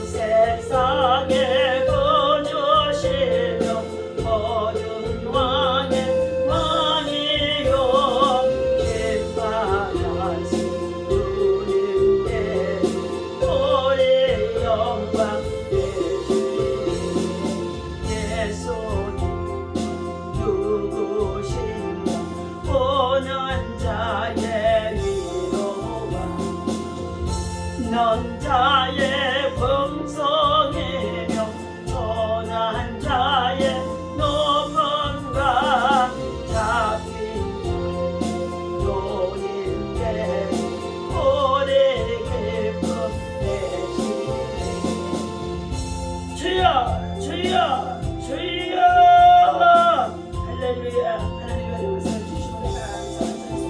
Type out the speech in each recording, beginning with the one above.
세상에 거주시며 모든 왕의 왕이요 기뻐하신 주님께 우리 영광 되시니 예수님 누구시며 보는 자의 위로와 넌 자의 풍성이며 선한 자의 높음과 잡힌 노인께 우리 기쁨 되시니 주여 주여 주여 할렐루야. 하나님의 은혜를 주시고 감사합니다.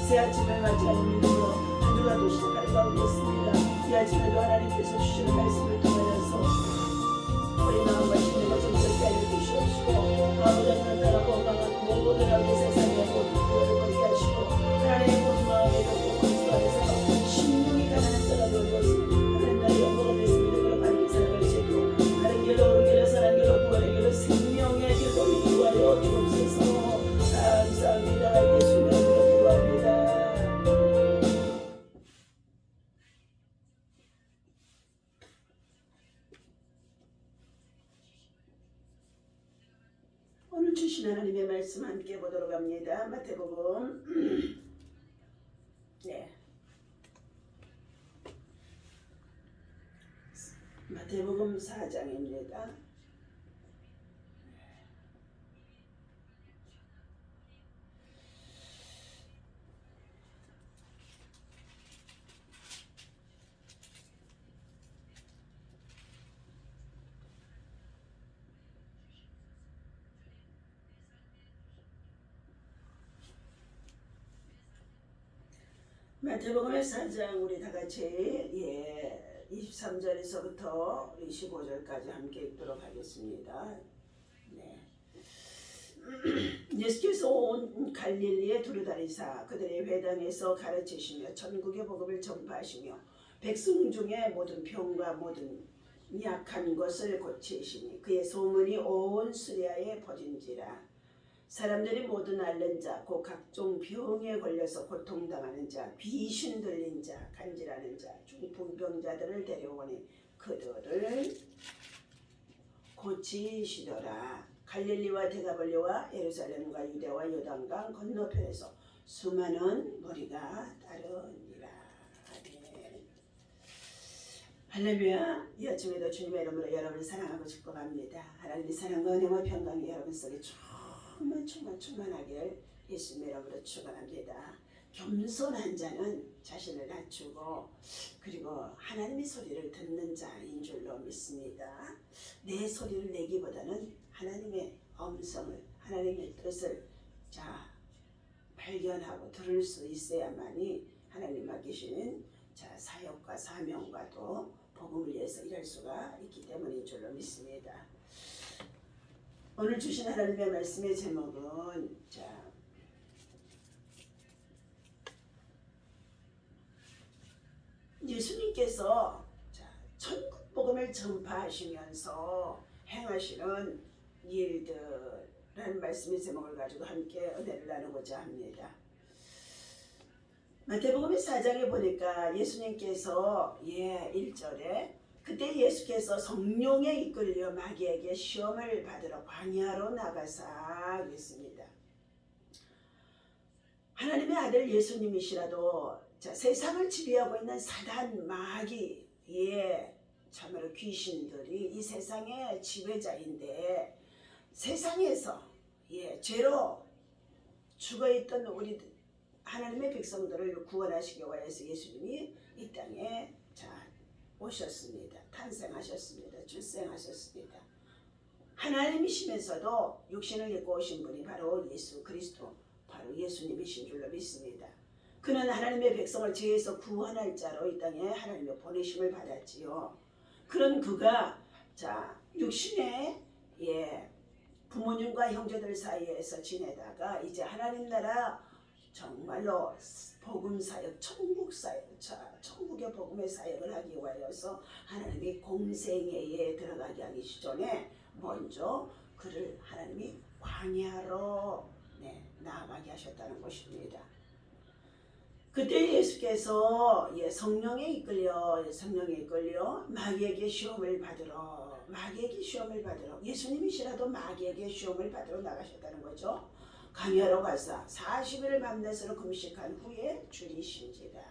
새 아침을 맞이하는 믿음으로 한 주가 도시를 가져가고 있습니다. 이 아침에도 하나님께서 주시는 말씀을 통하여서 우리 마음과 심령과 정성을 알려주시옵시고 아버지 하나님 나라 건강한 모든 아버지 세상의 모든 교회를 걷게 하시고 하나님의 모든 마음에 덮고 그리스도 안에서 심령이 가난한 자가 놀고 있습니다. 하나님 나라의 영광을 위해서 믿음으로 바르게 살아갈 수 있고 바른 길로 옳은 길로 선한 길로 구원의 길로 생명의 길로 인도하여 주옵소서. 감사합니다. 예수님의 이름으로 기도합니다. 오늘 주신 하나님의 말씀 함께 보도록 합니다. 마태복음 네. 마태복음 4장입니다. 마태복음의 4장 우리 다 같이 23절에서부터 25절까지 함께 읽도록 하겠습니다. 네. 예수께서 온 갈릴리에 두루다니사 그들의 회당에서 가르치시며 천국의 복음을 전파하시며 백성 중에 모든 병과 모든 약한 것을 고치시니 그의 소문이 온 수리아에 퍼진지라. 사람들이 모든 앓는 자, 곧 각종 병에 걸려서 고통당하는 자, 귀신 들린 자, 간질하는 자, 중풍병자들을 데려오니 그들을 고치시더라. 갈릴리와 데가볼리와 예루살렘과 유대와 요단강 건너편에서 수많은 무리가 따르니라. 아멘. 할렐루야. 이 아침에도 주님의 이름으로 여러분을 사랑하고 축복합니다. 하나님의 사랑과 은혜와 평강이 여러분 속에 충만하길 예수님의 이름으로 축원합니다. 겸손한 자는 자신을 낮추고 그리고 하나님의 소리를 듣는 자인 줄로 믿습니다. 내 소리를 내기보다는 하나님의 음성을 하나님의 뜻을 발견하고 들을 수 있어야만이 하나님 맡기신 사역과 사명과도 복음을 위해서 일할 수가 있기 때문인 줄로 믿습니다. 오늘 주신 하나님의 말씀의 제목은 예수님께서 천국 복음을 전파하시면서 행하시는 일들라는 말씀의 제목을 가지고 함께 은혜를 나누고자 합니다. 마태복음 4장에 보니까 예수님께서 1절에 그때 예수께서 성령에 이끌려 마귀에게 시험을 받으러 광야로 나가사 그랬습니다. 하나님의 아들 예수님이시라도 세상을 지배하고 있는 사단 마귀 참으로 귀신들이 이 세상의 지배자인데 세상에서 죄로 죽어있던 우리 하나님의 백성들을 구원하시기 위해서 예수님이 이 땅에 오셨습니다. 탄생하셨습니다. 출생하셨습니다. 하나님이시면서도 육신을 입고 오신 분이 바로 예수 그리스도, 바로 예수님이신 줄로 믿습니다. 그는 하나님의 백성을 죄에서 구원할 자로 이 땅에 하나님의 보내심을 받았지요. 그런 그가 육신의 부모님과 형제들 사이에서 지내다가 이제 하나님 나라 정말로 복음 사역, 천국 사역, 천국의 복음의 사역을 하기 위하여서 하나님이 공생애에 들어가게 하기 전에 먼저 그를 하나님이 광야로 나아가게 하셨다는 것입니다. 그때 예수께서 성령에 이끌려 마귀에게 시험을 받으러 예수님이시라도 마귀에게 시험을 받으러 나가셨다는 거죠. 광야로 가서 40일을 밤낮으로 금식한 후에 줄이신지라.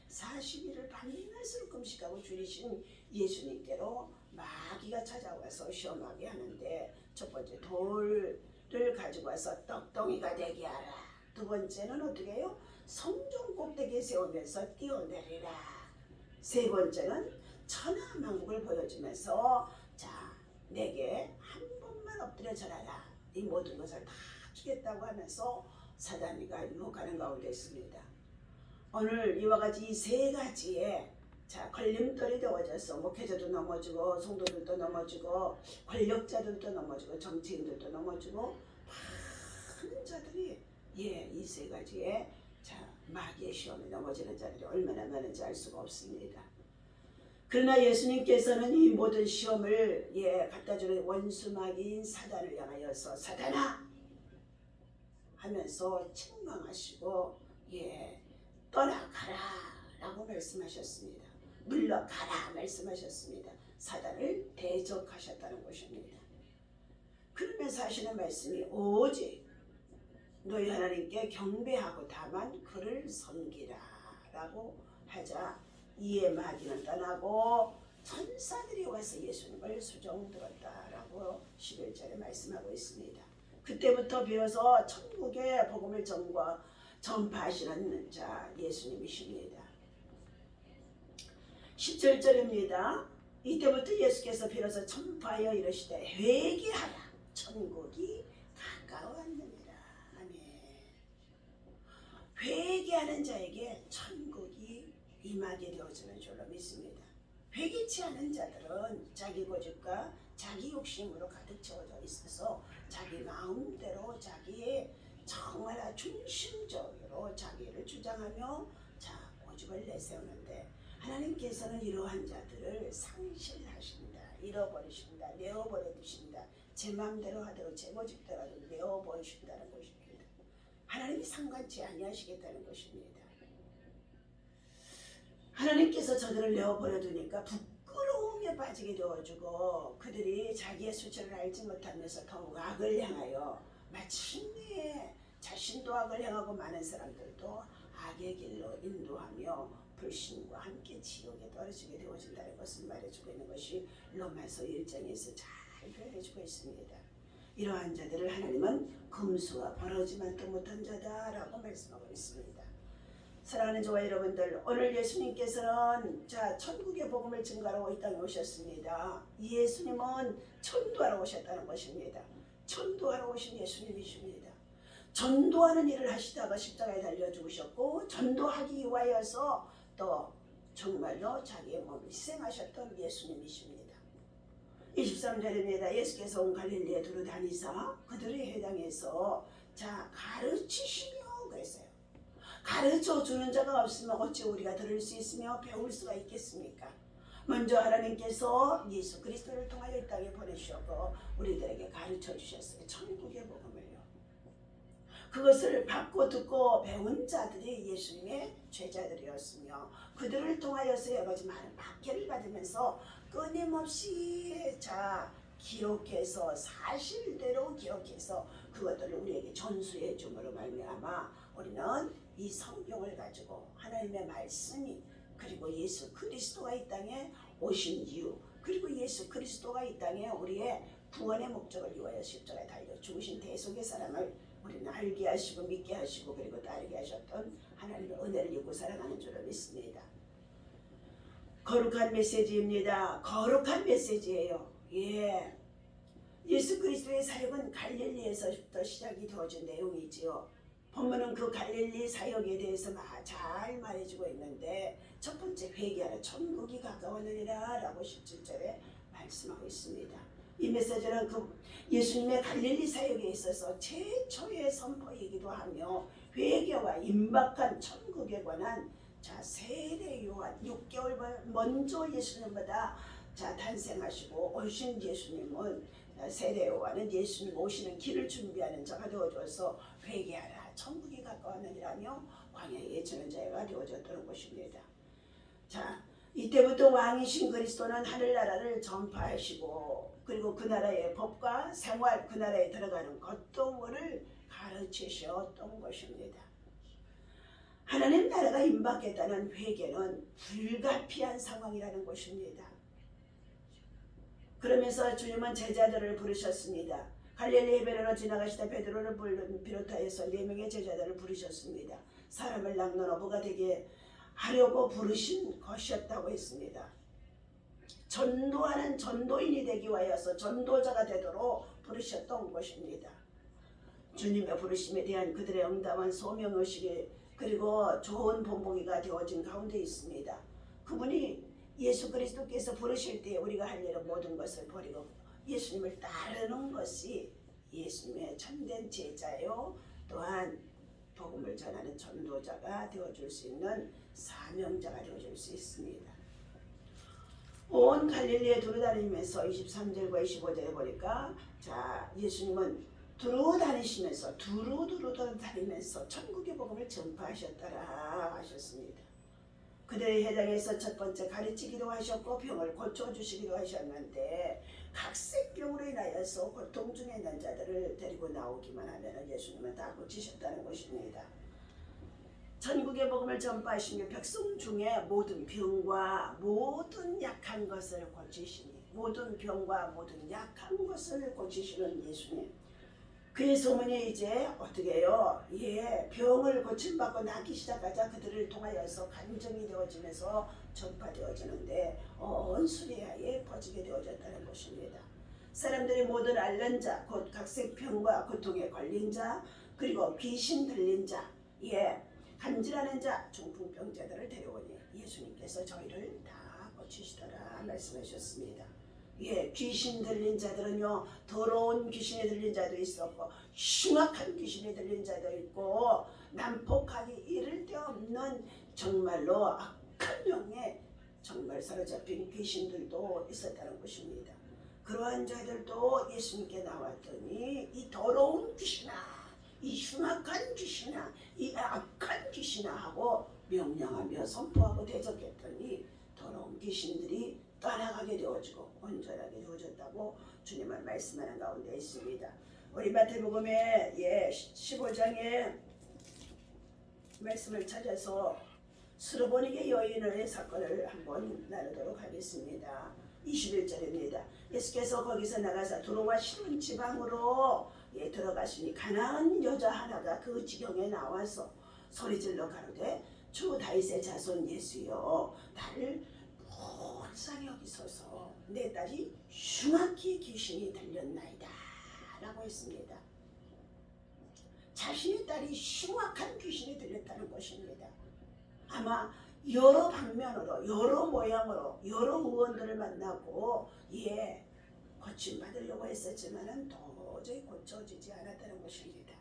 40일을 밤낮으로 금식하고 줄이신 예수님께로 마귀가 찾아와서 시험하게 하는데, 첫 번째 돌을 가지고 와서 떡덩이가 되게 하라. 두 번째는 어떻게 해요? 성전 꼭대기에 세우면서 뛰어내리라. 세 번째는 천하만국을 보여주면서 자, 내게 한 번만 엎드려 절하라. 이 모든 것을 다 주겠다고 하면서 사단이가 유혹하는 가운데 있습니다. 오늘 이와 같이 이 세 가지에 걸림돌이 되어져서 목회자도 넘어지고 성도들도 넘어지고 권력자들도 넘어지고 정치인들도 넘어지고 많은 자들이 이 세 가지에 마귀의 시험에 넘어지는 자들이 얼마나 많은지 알 수가 없습니다. 그러나 예수님께서는 이 모든 시험을 갖다주는 원수 마귀인 사단을 향하여서 사단아 하면서 책망하시고 떠나가라 라고 말씀하셨습니다. 물러가라 말씀하셨습니다. 사단을 대적하셨다는 것입니다. 그러면서 하시는 말씀이 오직 너희 하나님께 경배하고 다만 그를 섬기라 라고 하자 이에 마귀는 떠나고 천사들이 와서 예수님을 수종들었다라고 11절에 말씀하고 있습니다. 그때부터 비로소 천국의 복음을 전파하시는 자 예수님이십니다. 17절입니다. 이때부터 예수께서 비로소 전파하여 이르시되 회개하라 천국이 가까웠느니라. 아멘. 회개하는 자에게 천국이 임하게 되어지는 줄로 믿습니다. 회개치 않은 자들은 자기 고집과 자기 욕심으로 가득 채워져 있어서 자기 마음대로 자기의 정말 중심적으로 자기를 주장하며 고집을 내세우는데, 하나님께서는 이러한 자들을 상실하신다, 잃어버리신다, 내어버려 두신다, 제 마음대로 하도록 제 고집대로 하도록 내어버리신다는 것입니다. 하나님이 상관치 아니하시겠다는 것입니다. 하나님께서 저들을 내어버려 두니까 부끄러움에 빠지게 되어주고 그들이 자기의 수치를 알지 못하면서 더욱 악을 향하여, 마침내 자신도 악을 향하고 많은 사람들도 악의 길로 인도하며 불신과 함께 지옥에 떨어지게 되어진다는 것을 말해주고 있는 것이 로마서 1장에서 잘 표현해주고 있습니다. 이러한 자들을 하나님은 금수와 버러지만도 못한 자다라고 말씀하고 있습니다. 사랑하는 저와 여러분들, 오늘 예수님께서는 천국의 복음을 증거하러 이 땅에 오셨습니다. 예수님은 전도하러 오셨다는 것입니다. 전도하러 오신 예수님이십니다. 전도하는 일을 하시다가 십자가에 달려 죽으셨고 전도하기 위하여서 또 정말로 자기의 몸을 희생하셨던 예수님이십니다. 23절입니다. 예수께서 온 갈릴리에 두루 다니사 그들의 회당에서 가르치시며 그랬어요. 가르쳐 주는 자가 없으면 어찌 우리가 들을 수 있으며 배울 수가 있겠습니까? 먼저 하나님께서 예수 그리스도를 통하여 이 땅에 보내주셨고 우리들에게 가르쳐 주셨어요. 천국의 복음을요. 그것을 받고 듣고 배운 자들이 예수님의 제자들이었으며 그들을 통하여서 여러 가지 많은 박해를 받으면서 끊임없이 기록해서 사실대로 기록해서 그것들을 우리에게 전수해 줌으로 말미암아 우리는 이 성경을 가지고 하나님의 말씀이, 그리고 예수 그리스도가 이 땅에 오신 이유, 그리고 예수 그리스도가 이 땅에 우리의 구원의 목적을 위하여 십자가에 달려 죽으신 대속의 사랑을 우리는 알게 하시고 믿게 하시고 그리고 따르게 하셨던 하나님의 은혜를 입고 살아가는 줄을 믿습니다. 거룩한 메시지입니다. 거룩한 메시지예요. 예수 그리스도의 사역은 갈릴리에서부터 시작이 되어진 내용이지요. 본문은 그 갈릴리 사역에 대해서 잘 말해주고 있는데, 첫 번째 회개하라 천국이 가까웠느니라 라고 17절에 말씀하고 있습니다. 이 메시지는 그 예수님의 갈릴리 사역에 있어서 최초의 선포이기도 하며 회개와 임박한 천국에 관한 자 세례 요한 6개월 먼저 예수님보다 자 탄생하시고 오신 예수님은 세례 요한은 예수님 오시는 길을 준비하는 자가 되어줘서 회개하라 천국이 가까웠느니라며 광야에 예치는 자가 되어졌다는 것입니다. 자 이때부터 왕이신 그리스도는 하늘나라를 전파하시고 그리고 그 나라의 법과 생활 그 나라에 들어가는 것들을 가르치셨던 것입니다. 하나님 나라가 임박했다는 회개는 불가피한 상황이라는 것입니다. 그러면서 주님은 제자들을 부르셨습니다. 갈릴리 해변으로 지나가시다 베드로를 비롯하여서 4명의 제자들을 부르셨습니다. 사람을 낚는 어부가 되게 하려고 부르신 것이었다고 했습니다. 전도하는 전도인이 되기 위하여서 전도자가 되도록 부르셨던 것입니다. 주님의 부르심에 대한 그들의 응답은 소명의식이 그리고 좋은 본보기가 되어진 가운데 있습니다. 그분이 예수 그리스도께서 부르실 때 우리가 할 일은 모든 것을 버리고 예수님을 따르는 것이 예수님의 참된 제자요 또한 복음을 전하는 전도자가 되어줄 수 있는 사명자가 되어줄 수 있습니다. 온 갈릴리에 두루다니면서 23절과 25절에 보니까 자 예수님은 두루 다니시면서 다니면서 천국의 복음을 전파하셨더라 하셨습니다. 그들의 해당에서 첫 번째 가르치기도 하셨고 병을 고쳐주시기도 하셨는데 각색병으로 인하여서 고통 중에 있는 자들을 데리고 나오기만 하면 예수님은 다 고치셨다는 것입니다. 천국의 복음을 전파하시며 백성 중에 모든 병과 모든 약한 것을 고치시니 모든 병과 모든 약한 것을 고치시는 예수님. 그의 소문이 이제 어떻게 해요? 병을 고침받고 나기 시작하자 그들을 통하여서 간증이 되어지면서 전파되어지는데 온 수레아에 퍼지게 되어졌다는 것입니다. 사람들이 모든 앓는 자, 곧 각색병과 고통에 걸린 자, 그리고 귀신 들린 자, 간질하는 자, 중풍병자들을 데려오니 예수님께서 저희를 다 고치시더라 말씀하셨습니다. 귀신 들린 자들은요 더러운 귀신이 들린 자도 있었고 흉악한 귀신이 들린 자도 있고 난폭하기 이를 데 없는 정말로 악한 영에 정말 사로잡힌 귀신들도 있었다는 것입니다. 그러한 자들도 예수님께 나왔더니 이 더러운 귀신아 이 흉악한 귀신아 이 악한 귀신아 하고 명령하며 선포하고 대적했더니 더러운 귀신들이 떠나가게 되어지고 온전하게 되어졌다고 주님은 말씀하는 가운데 있습니다. 우리 마태복음의 15장의 말씀을 찾아서 스르보니게 여인의 사건을 한번 나누도록 하겠습니다. 21절입니다. 예수께서 거기서 나가사 두로와 시돈 지방으로 들어가시니 가나안 여자 하나가 그 지경에 나와서 소리질러 가로되 주 다윗의 자손 예수여 나를 불쌍히 여기소서 내 딸이 흉악히 귀신이 들렸나이다 라고 했습니다. 자신의 딸이 흉악한 귀신이 들렸다는 것입니다. 아마 여러 방면으로 여러 모양으로 여러 의원들을 만나고 고침받으려고 했었지만 도저히 고쳐지지 않았다는 것입니다.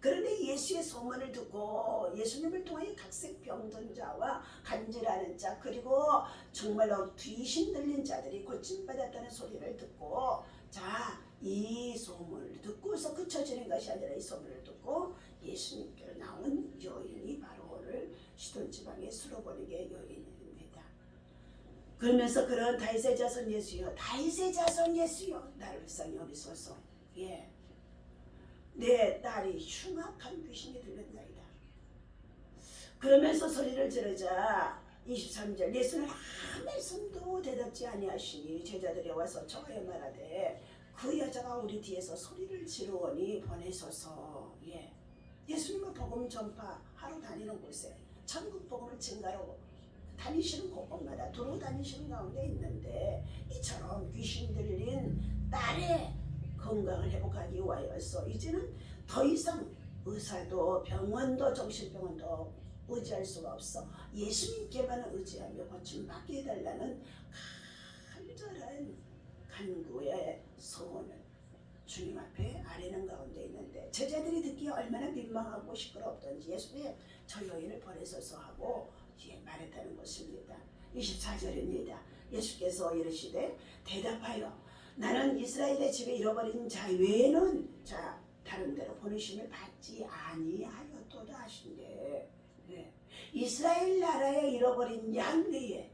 그런데 예수의 소문을 듣고 예수님을 통해 각색 병든 자와 간질하는 자 그리고 정말로 귀신 들린 자들이 고침받았다는 소리를 듣고 이 소문을 듣고서 그쳐지는 것이 아니라 이 소문을 듣고 예수님께로 나온 여인이 바로 오늘 시돈 지방의 스로보니게 여인입니다. 그러면서 그런 다윗의 자손 예수여 다윗의 자손 예수여 나를 불쌍히 여기소서 내 딸이 흉악한 귀신이 들렸나이다. 그러면서 소리를 지르자 23절 예수는 한 말씀도 대답지 아니하시니 제자들이 와서 저에 말하되 그 여자가 우리 뒤에서 소리를 지르오니 보내소서. 예수님은 복음 전파 하루 다니는 곳에 천국 복음을 증가로 다니시는 곳곳마다 두루 다니시는 가운데 있는데 이처럼 귀신 들린 딸의 건강을 회복하기 위하여서 이제는 더 이상 의사도 병원도 정신병원도 의지할 수가 없어 예수님께만 의지하며 고침받게 해달라는 간절한 간구의 소원을 주님 앞에 아뢰는 가운데 있는데 제자들이 듣기에 얼마나 민망하고 시끄럽던지 예수님 저 여인을 보내소서 하고 말했다는 것입니다. 24절입니다. 예수께서 이르시되 대답하여 나는 이스라엘의 집에 잃어버린 자 외에는 다른 데로 보내심을 받지 아니하였도다 하신대. 네. 이스라엘 나라에 잃어버린 양 외에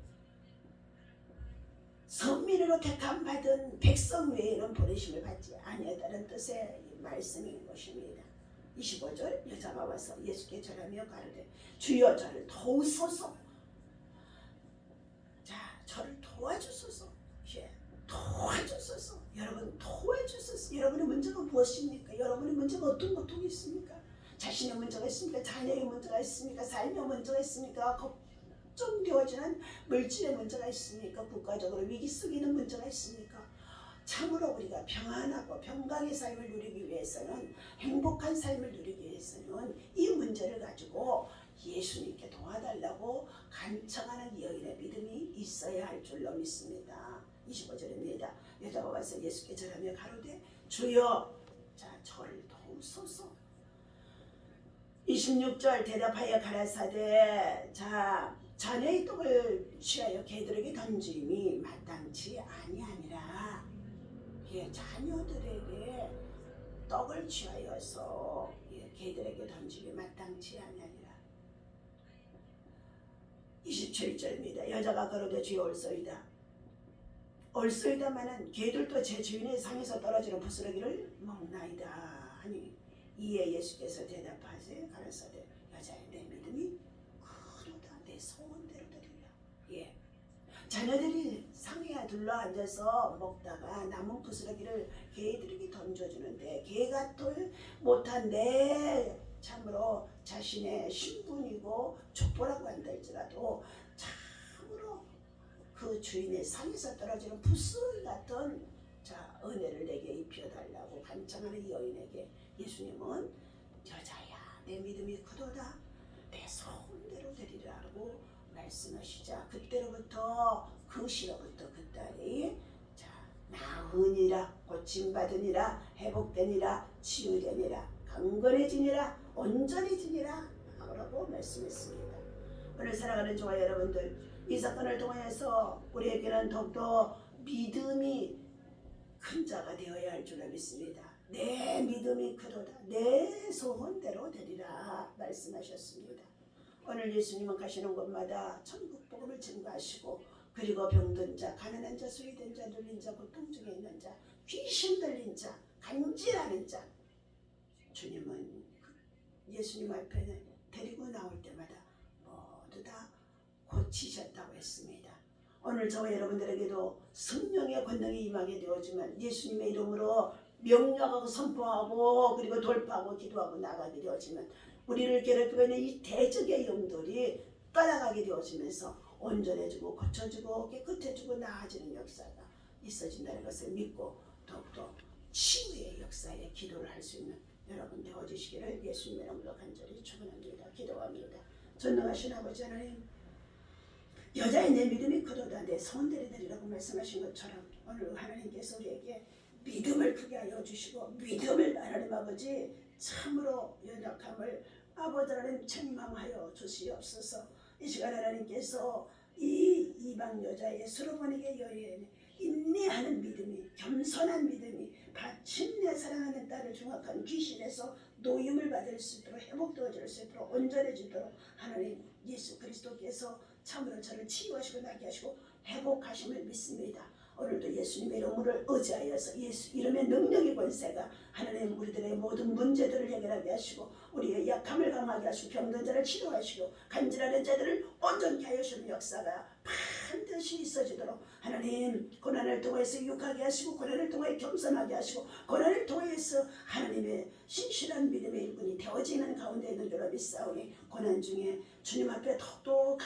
선민으로 택함 받은 백성 외에는 보내심을 받지 아니하다는 뜻의 말씀인 것입니다. 25절 여자가 와서 예수께 절하며 가로되 주여 저를 도우소서. 저를 도와주소서. 도와주소서. 여러분 도와주소서. 여러분의 문제가 무엇입니까? 여러분의 문제가 어떤 고통이 있습니까? 자신의 문제가 있습니까? 자녀의 문제가 있습니까? 삶의 문제가 있습니까? 걱정되어지는 물질의 문제가 있습니까? 국가적으로 위기 속에 있는 문제가 있습니까? 참으로 우리가 평안하고 평강의 삶을 누리기 위해서는, 행복한 삶을 누리기 위해서는 이 문제를 가지고 예수님께 도와달라고 간청하는 여인의 믿음이 있어야 할 줄로 믿습니다. 25절입니다. 여자가 와서 예수께 절하며 가로되 주여 저를 도우소서. 26절 대답하여 가라사대 자녀의 떡을 취하여 개들에게 던짐이 마땅치 아니하니라. 자녀들에게 떡을 취하여서 개들에게 던짐이 마땅치 아니하니라. 27절입니다. 여자가 가로되 주여 올소이다. 올소이다마는 개들도 제 주인의 상에서 떨어지는 부스러기를 먹나이다 하니 이에 예수께서 대답하세 가라사대 여자의 내 믿음이 크도다. 내 소원대로 되리라. 자녀들이 상에 둘러앉아서 먹다가 남은 부스러기를 개들에게 던져주는데 개가 또 못한 내 참으로 자신의 신분이고 족보라고 한달지라도 참으로 그 주인의 상에서 떨어지는 부스러기 같은 은혜를 내게 입혀달라고 간청하는 여인에게 예수님은 여자야 내 믿음이 크도다. 내 소원대로 되리라고 말씀하시자 그때로부터 그 시로부터 그 딸이 나으니라 고침받으니라 회복되니라 치유되니라 강건해지니라 온전해지니라 라고 말씀했습니다. 오늘 사랑하는 종아 여러분들, 이 사건을 통해서 우리에게는 더욱더 믿음이 큰 자가 되어야 할 줄을 믿습니다. 내 믿음이 크도다. 내 소원대로 되리라 말씀하셨습니다. 오늘 예수님은 가시는 곳마다 천국 복음을 증거하시고 그리고 병든 자, 가난한 자, 소외된 자, 눌린 자, 고통 중에 있는 자, 귀신 들린 자, 간질하는 자, 주님은 예수님 앞에 데리고 나올 때마다 모두 다 고치셨다고 했습니다. 오늘 저와 여러분들에게도 성령의 권능이 임하게 되었지만 예수님의 이름으로 명령하고 선포하고 그리고 돌파하고 기도하고 나가게 되었지만 우리를 괴롭히고 있는 이 대적의 영들이 떠나가게 되어지면서 온전해지고 고쳐지고 깨끗해지고 나아지는 역사가 있어진다는 것을 믿고 더욱더 치유의 역사에 기도를 할 수 있는 여러분 되어주시기를 예수님의 이름으로 간절히 축원합니다. 기도합니다. 전능하신 아버지 하나님, 여자의 내 믿음이 크도다. 내 소원대로 되리라고 말씀하신 것처럼 오늘 하나님께서 우리에게 믿음을 크게 하여 주시고 믿음을 하나님 아버지 참으로 연약함을 아버지 하나님 책망하여 주시옵소서. 이 시간 하나님께서 이 이방 여자의 수로보니게 여인의 인내하는 믿음이, 겸손한 믿음이 마침내 사랑하는 딸을 중학한 귀신에서 노임을 받을 수 있도록 회복되어질 수 있도록 온전해지도록 하나님 예수 그리스도께서 참으로 저를 치유하시고 나게 하시고 회복하심을 믿습니다. 오늘도 예수님의 이름을 의지하여서 예수 이름의 능력의 권세가 하나님 우리들의 모든 문제들을 해결하게 하시고 우리의 약함을 강하게 하시고 병든 자를 치료하시고 간질하는 자들을 온전케 하여 주시는 역사가 반드시 있어지도록 하나님 고난을 통해서 유익하게 하시고 고난을 통해 겸손하게 하시고 고난을 통해서 하나님의 신실한 믿음의 일꾼이 되어지는 가운데 있는 줄로 믿사오니 고난 중에 주님 앞에 더욱더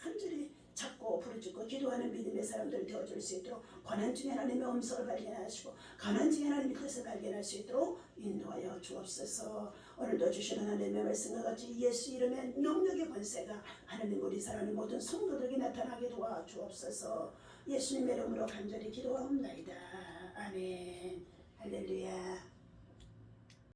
간절히 찾고 부르짖고 기도하는 믿음의 사람들 되어줄 수 있도록 고난 중에 하나님의 음성을 발견하시고 고난 중에 하나님의 뜻을 발견할 수 있도록 인도하여 주옵소서. 오늘도 주시는 하나님의 말씀과 같이 예수 이름의 능력의 권세가 하나님 우리 사랑하는 모든 성도들에게 나타나게 도와주옵소서. 예수님의 이름으로 간절히 기도하옵나이다. 아멘. 할렐루야.